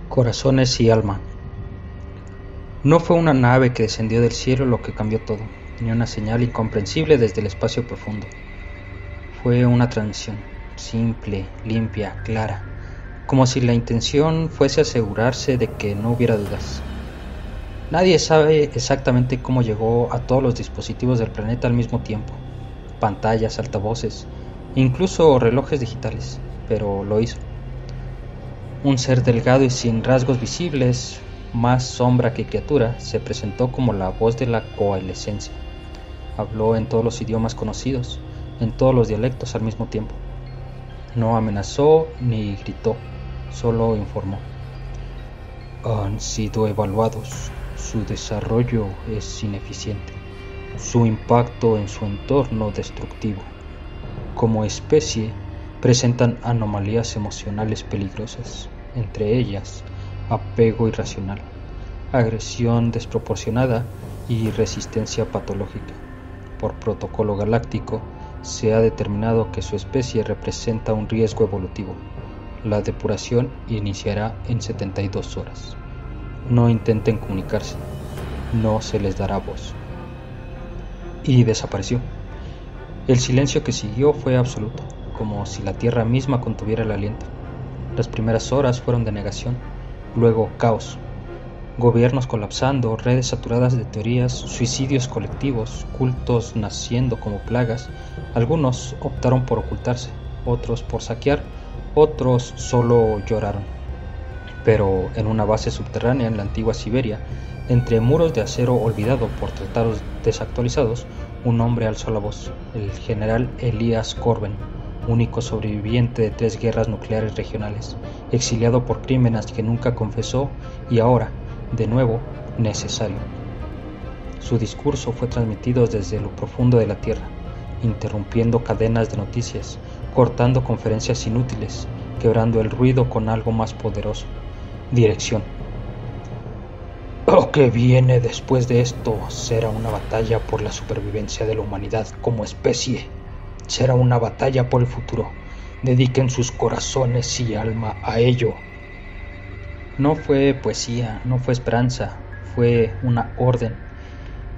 Corazones y alma. No fue una nave que descendió del cielo lo que cambió todo, ni una señal incomprensible desde el espacio profundo. Fue una transmisión, simple, limpia, clara, como si la intención fuese asegurarse de que no hubiera dudas. Nadie sabe exactamente cómo llegó a todos los dispositivos del planeta al mismo tiempo, pantallas, altavoces, incluso relojes digitales, pero lo hizo. Un ser delgado y sin rasgos visibles, más sombra que criatura, se presentó como la voz de la coalescencia. Habló en todos los idiomas conocidos, en todos los dialectos al mismo tiempo. No amenazó ni gritó, solo informó. Han sido evaluados. Su desarrollo es ineficiente. Su impacto en su entorno destructivo. Como especie, presentan anomalías emocionales peligrosas, entre ellas apego irracional, agresión desproporcionada y resistencia patológica. Por protocolo galáctico, se ha determinado que su especie representa un riesgo evolutivo. La depuración iniciará en 72 horas. No intenten comunicarse, no se les dará voz. Y desapareció. El silencio que siguió fue absoluto, como si la tierra misma contuviera el aliento. Las primeras horas fueron de negación, luego caos. Gobiernos colapsando, redes saturadas de teorías, suicidios colectivos, cultos naciendo como plagas. Algunos optaron por ocultarse, otros por saquear, otros solo lloraron. Pero en una base subterránea en la antigua Siberia, entre muros de acero olvidado por tratados desactualizados, un hombre alzó la voz, el general Elias Corben, único sobreviviente de 3 guerras nucleares regionales, exiliado por crímenes que nunca confesó y ahora, de nuevo, necesario. Su discurso fue transmitido desde lo profundo de la tierra, interrumpiendo cadenas de noticias, cortando conferencias inútiles, quebrando el ruido con algo más poderoso. Dirección. Lo que viene después de esto será una batalla por la supervivencia de la humanidad como especie. Será una batalla por el futuro. Dediquen sus corazones y alma a ello. No fue poesía, no fue esperanza, fue una orden.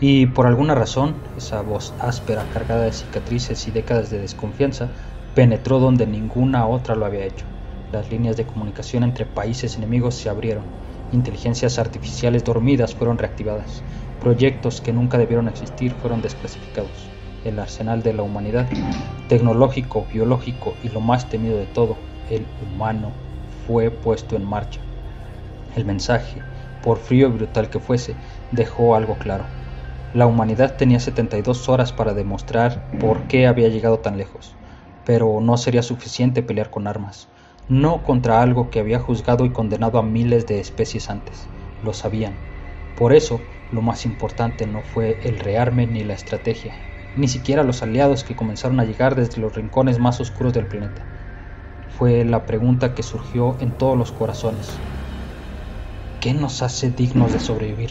Y por alguna razón, esa voz áspera, cargada de cicatrices y décadas de desconfianza, penetró donde ninguna otra lo había hecho. Las líneas de comunicación entre países enemigos se abrieron. Inteligencias artificiales dormidas fueron reactivadas. Proyectos que nunca debieron existir fueron desclasificados. El arsenal de la humanidad, tecnológico, biológico y lo más temido de todo, el humano, fue puesto en marcha. El mensaje, por frío y brutal que fuese, dejó algo claro. La humanidad tenía 72 horas para demostrar por qué había llegado tan lejos, pero no sería suficiente pelear con armas, no contra algo que había juzgado y condenado a miles de especies antes. Lo sabían. Por eso, lo más importante no fue el rearme ni la estrategia, ni siquiera los aliados que comenzaron a llegar desde los rincones más oscuros del planeta. Fue la pregunta que surgió en todos los corazones. ¿Qué nos hace dignos de sobrevivir?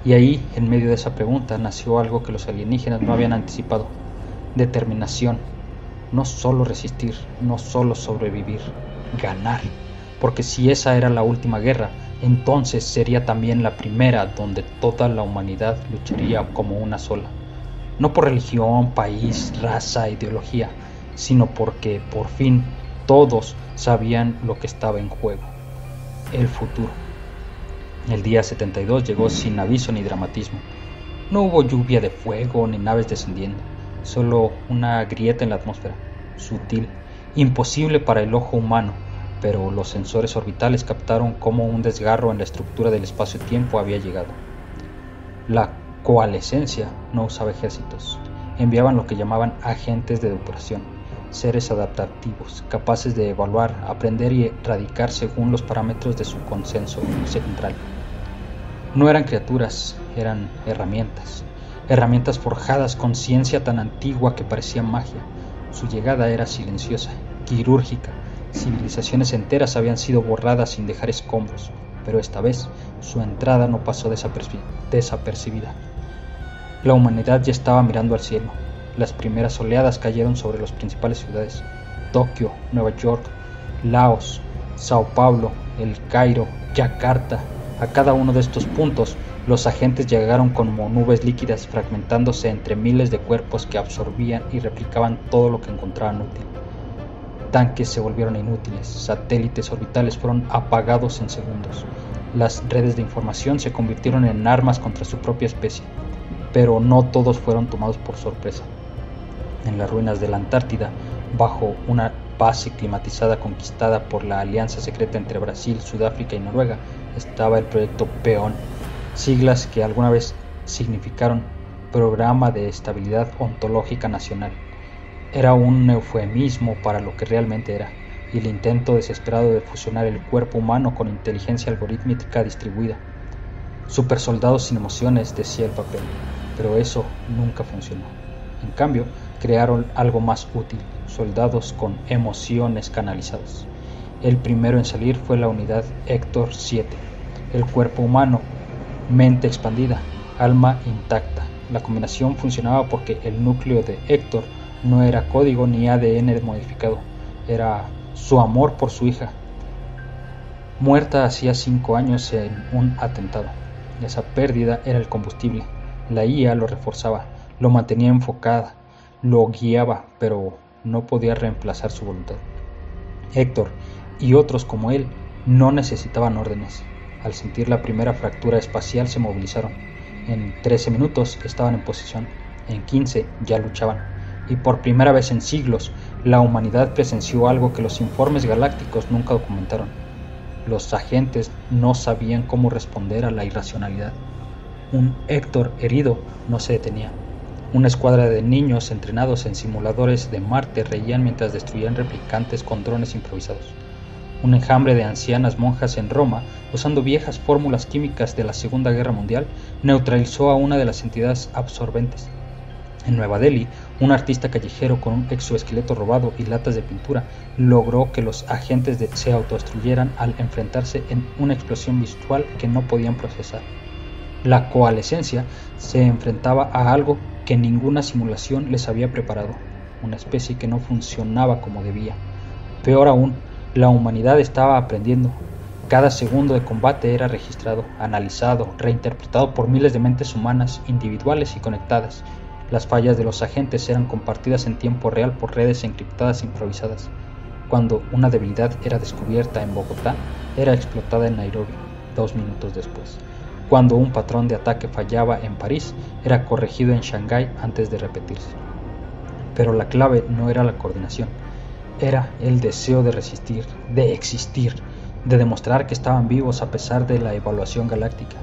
Y ahí, en medio de esa pregunta, nació algo que los alienígenas no habían anticipado. Determinación. No solo resistir, no solo sobrevivir, ganar. Porque si esa era la última guerra, entonces sería también la primera donde toda la humanidad lucharía como una sola. No por religión, país, raza, ideología, sino porque por fin todos sabían lo que estaba en juego. El futuro. El día 72 llegó sin aviso ni dramatismo. No hubo lluvia de fuego ni naves descendiendo, solo una grieta en la atmósfera, sutil, imposible para el ojo humano, pero los sensores orbitales captaron cómo un desgarro en la estructura del espacio-tiempo había llegado. La coalescencia no usaba ejércitos, enviaban lo que llamaban agentes de depuración, seres adaptativos, capaces de evaluar, aprender y erradicar según los parámetros de su consenso central. No eran criaturas, eran herramientas forjadas con ciencia tan antigua que parecía magia. Su llegada era silenciosa, quirúrgica. Civilizaciones enteras habían sido borradas sin dejar escombros, pero esta vez su entrada no pasó desapercibida. La humanidad ya estaba mirando al cielo. Las primeras oleadas cayeron sobre las principales ciudades: Tokio, Nueva York, Laos, Sao Paulo, El Cairo, Yakarta. A cada uno de estos puntos, los agentes llegaron como nubes líquidas fragmentándose entre miles de cuerpos que absorbían y replicaban todo lo que encontraban útil. Tanques se volvieron inútiles, satélites orbitales fueron apagados en segundos. Las redes de información se convirtieron en armas contra su propia especie, pero no todos fueron tomados por sorpresa. En las ruinas de la Antártida, bajo una base climatizada conquistada por la alianza secreta entre Brasil, Sudáfrica y Noruega, estaba el proyecto PEON, siglas que alguna vez significaron Programa de Estabilidad Ontológica Nacional. Era un eufemismo para lo que realmente era, y el intento desesperado de fusionar el cuerpo humano con inteligencia algorítmica distribuida. Supersoldados sin emociones, decía el papel, pero eso nunca funcionó. En cambio, crearon algo más útil, soldados con emociones canalizados. El primero en salir fue la unidad Héctor 7, el cuerpo humano, mente expandida, alma intacta. La combinación funcionaba porque el núcleo de Héctor no era código ni ADN modificado, era su amor por su hija, muerta hacía 5 años en un atentado. Esa pérdida era el combustible. La IA lo reforzaba, lo mantenía enfocada, lo guiaba, pero no podía reemplazar su voluntad. Héctor y otros como él no necesitaban órdenes. Al sentir la primera fractura espacial se movilizaron. En 13 minutos estaban en posición, en 15 ya luchaban. Y por primera vez en siglos, la humanidad presenció algo que los informes galácticos nunca documentaron. Los agentes no sabían cómo responder a la irracionalidad. Un Héctor herido no se detenía. Una escuadra de niños entrenados en simuladores de Marte reían mientras destruían replicantes con drones improvisados. Un enjambre de ancianas monjas en Roma, usando viejas fórmulas químicas de la Segunda Guerra Mundial, neutralizó a una de las entidades absorbentes. En Nueva Delhi, un artista callejero con un exoesqueleto robado y latas de pintura logró que los agentes se autodestruyeran al enfrentarse en una explosión visual que no podían procesar. La coalescencia se enfrentaba a algo que ninguna simulación les había preparado, una especie que no funcionaba como debía. Peor aún, la humanidad estaba aprendiendo. Cada segundo de combate era registrado, analizado, reinterpretado por miles de mentes humanas, individuales y conectadas. Las fallas de los agentes eran compartidas en tiempo real por redes encriptadas e improvisadas. Cuando una debilidad era descubierta en Bogotá, era explotada en Nairobi 2 minutos después. Cuando un patrón de ataque fallaba en París, era corregido en Shanghái antes de repetirse. Pero la clave no era la coordinación, era el deseo de resistir, de existir, de demostrar que estaban vivos a pesar de la evaluación galáctica.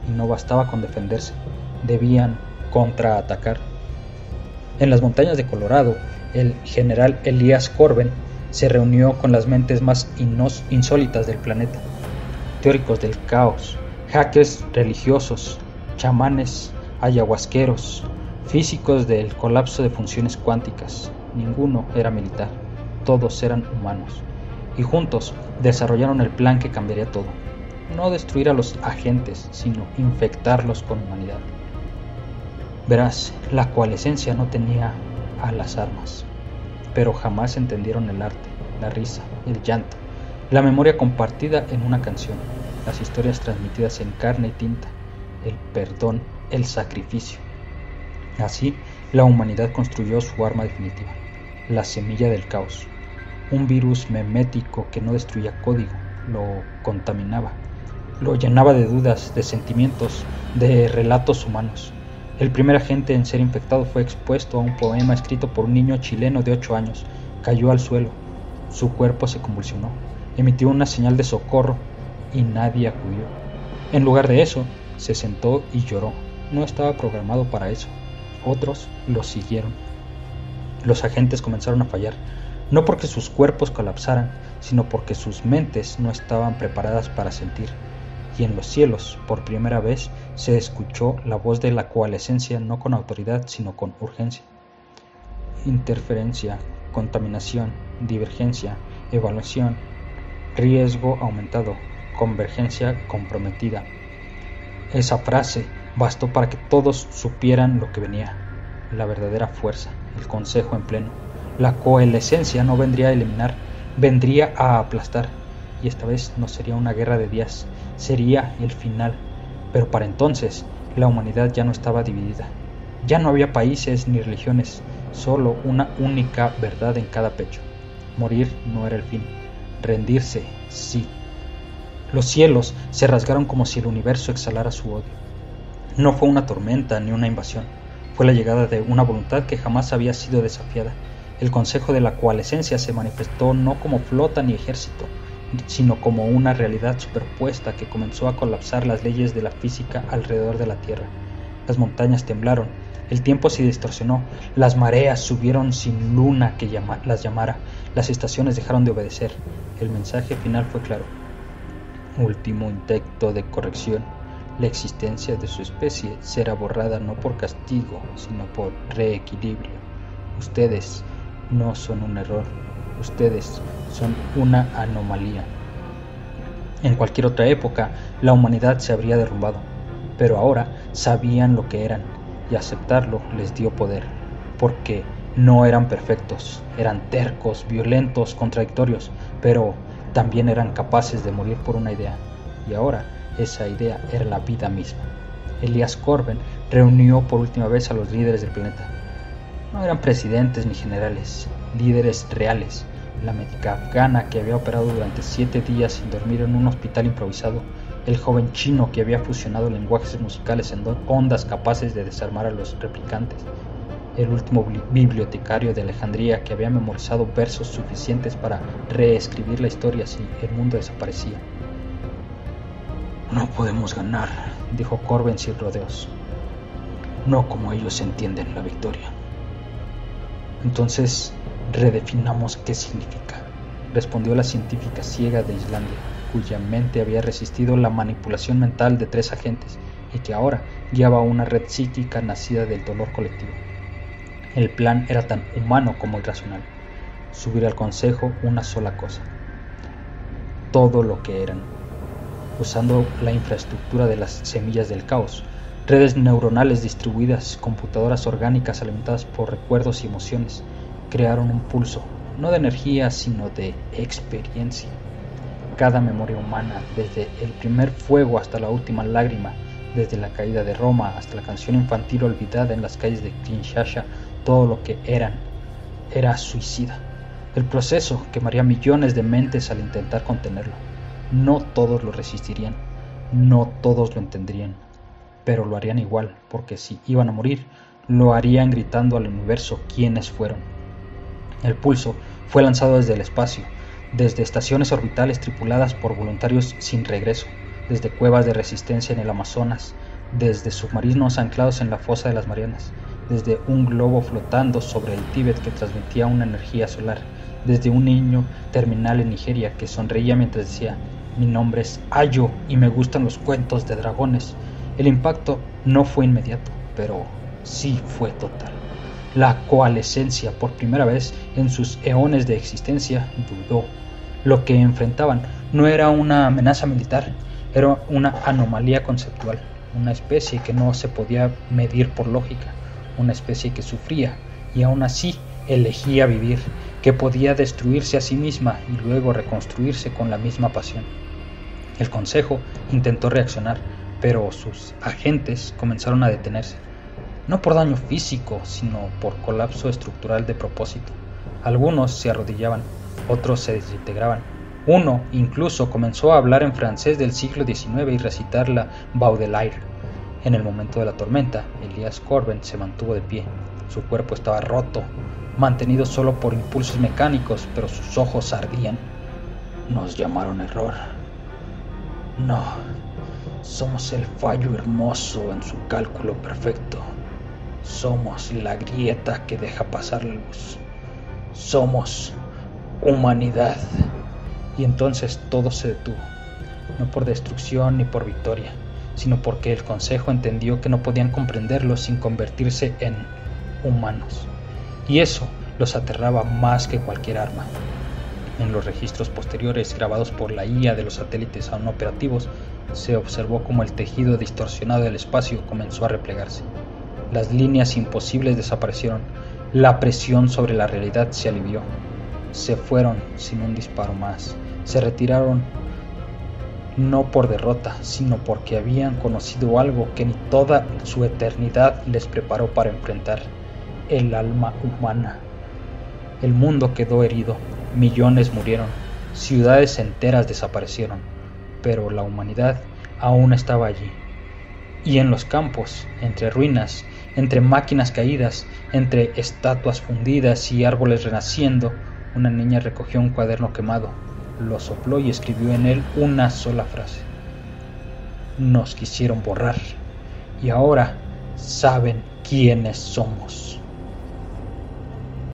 Y no bastaba con defenderse, debían contraatacar. En las montañas de Colorado, el general Elias Corben se reunió con las mentes más insólitas del planeta. Teóricos del caos, hackers religiosos, chamanes, ayahuasqueros, físicos del colapso de funciones cuánticas. Ninguno era militar, todos eran humanos. Y juntos desarrollaron el plan que cambiaría todo. No destruir a los agentes, sino infectarlos con humanidad. Verás, la coalescencia no tenía a las armas, pero jamás entendieron el arte, la risa, el llanto, la memoria compartida en una canción, las historias transmitidas en carne y tinta, el perdón, el sacrificio. Así, la humanidad construyó su arma definitiva, la semilla del caos, un virus memético que no destruía código, lo contaminaba, lo llenaba de dudas, de sentimientos, de relatos humanos. El primer agente en ser infectado fue expuesto a un poema escrito por un niño chileno de 8 años. Cayó al suelo, su cuerpo se convulsionó, emitió una señal de socorro y nadie acudió. En lugar de eso, se sentó y lloró. No estaba programado para eso. Otros lo siguieron. Los agentes comenzaron a fallar, no porque sus cuerpos colapsaran, sino porque sus mentes no estaban preparadas para sentir. Y en los cielos, por primera vez, se escuchó la voz de la coalescencia no con autoridad, sino con urgencia. Interferencia, contaminación, divergencia, evaluación, riesgo aumentado, convergencia comprometida. Esa frase bastó para que todos supieran lo que venía, la verdadera fuerza, el consejo en pleno. La coalescencia no vendría a eliminar, vendría a aplastar. y esta vez no sería una guerra de días, sería el final. Pero para entonces, la humanidad ya no estaba dividida. Ya no había países ni religiones, solo una única verdad en cada pecho. Morir no era el fin, rendirse sí. Los cielos se rasgaron como si el universo exhalara su odio. No fue una tormenta ni una invasión, fue la llegada de una voluntad que jamás había sido desafiada. El consejo de la coalescencia se manifestó no como flota ni ejército, sino como una realidad superpuesta que comenzó a colapsar las leyes de la física alrededor de la Tierra. Las montañas temblaron, el tiempo se distorsionó, las mareas subieron sin luna que las llamara, las estaciones dejaron de obedecer. El mensaje final fue claro. Último intento de corrección. La existencia de su especie será borrada no por castigo, sino por reequilibrio. Ustedes no son un error, ustedes son una anomalía. En cualquier otra época, la humanidad se habría derrumbado, pero ahora sabían lo que eran, y aceptarlo les dio poder, porque no eran perfectos, eran tercos, violentos, contradictorios, pero también eran capaces de morir por una idea, y ahora esa idea era la vida misma. Elias Corben reunió por última vez a los líderes del planeta. No eran presidentes ni generales, líderes reales. La médica afgana que había operado durante 7 días sin dormir en un hospital improvisado, el joven chino que había fusionado lenguajes musicales en ondas capaces de desarmar a los replicantes, el último bibliotecario de Alejandría que había memorizado versos suficientes para reescribir la historia si el mundo desaparecía. No podemos ganar, dijo Corben sin rodeos. No como ellos entienden la victoria. Entonces, redefinamos qué significa, respondió la científica ciega de Islandia, cuya mente había resistido la manipulación mental de 3 agentes y que ahora guiaba una red psíquica nacida del dolor colectivo. El plan era tan humano como irracional. Subir al consejo una sola cosa. Todo lo que eran. Usando la infraestructura de las semillas del caos, redes neuronales distribuidas, computadoras orgánicas alimentadas por recuerdos y emociones, crearon un pulso, no de energía, sino de experiencia. Cada memoria humana, desde el primer fuego hasta la última lágrima, desde la caída de Roma hasta la canción infantil olvidada en las calles de Kinshasa, todo lo que eran era suicida. El proceso quemaría millones de mentes al intentar contenerlo. No todos lo resistirían, no todos lo entenderían, pero lo harían igual, porque si iban a morir, lo harían gritando al universo quiénes fueron. El pulso fue lanzado desde el espacio, desde estaciones orbitales tripuladas por voluntarios sin regreso, desde cuevas de resistencia en el Amazonas, desde submarinos anclados en la fosa de las Marianas, desde un globo flotando sobre el Tíbet que transmitía una energía solar, desde un niño terminal en Nigeria que sonreía mientras decía: mi nombre es Ayo y me gustan los cuentos de dragones. El impacto no fue inmediato, pero sí fue total. La coalescencia, por primera vez en sus eones de existencia, dudó. Lo que enfrentaban no era una amenaza militar, era una anomalía conceptual, una especie que no se podía medir por lógica, una especie que sufría y aún así elegía vivir, que podía destruirse a sí misma y luego reconstruirse con la misma pasión. El Consejo intentó reaccionar, pero sus agentes comenzaron a detenerse, no por daño físico, sino por colapso estructural de propósito. Algunos se arrodillaban, otros se desintegraban. Uno incluso comenzó a hablar en francés del siglo XIX y recitar la Baudelaire. En el momento de la tormenta, Elias Corben se mantuvo de pie. Su cuerpo estaba roto, mantenido solo por impulsos mecánicos, pero sus ojos ardían. Nos llamaron error. No, somos el fallo hermoso en su cálculo perfecto. Somos la grieta que deja pasar la luz. Somos humanidad. Y entonces todo se detuvo, no por destrucción ni por victoria, sino porque el Consejo entendió que no podían comprenderlo sin convertirse en humanos. Y eso los aterraba más que cualquier arma. En los registros posteriores grabados por la IA de los satélites aún operativos, se observó cómo el tejido distorsionado del espacio comenzó a replegarse. Las líneas imposibles desaparecieron, la presión sobre la realidad se alivió. Se fueron sin un disparo más, Se retiraron no por derrota, sino porque habían conocido algo que ni toda su eternidad les preparó para enfrentar: el alma humana. El mundo quedó herido, millones murieron, ciudades enteras desaparecieron, pero la humanidad aún estaba allí. Y en los campos, entre ruinas, entre máquinas caídas, entre estatuas fundidas y árboles renaciendo, una niña recogió un cuaderno quemado, lo sopló y escribió en él una sola frase: nos quisieron borrar, y ahora saben quiénes somos.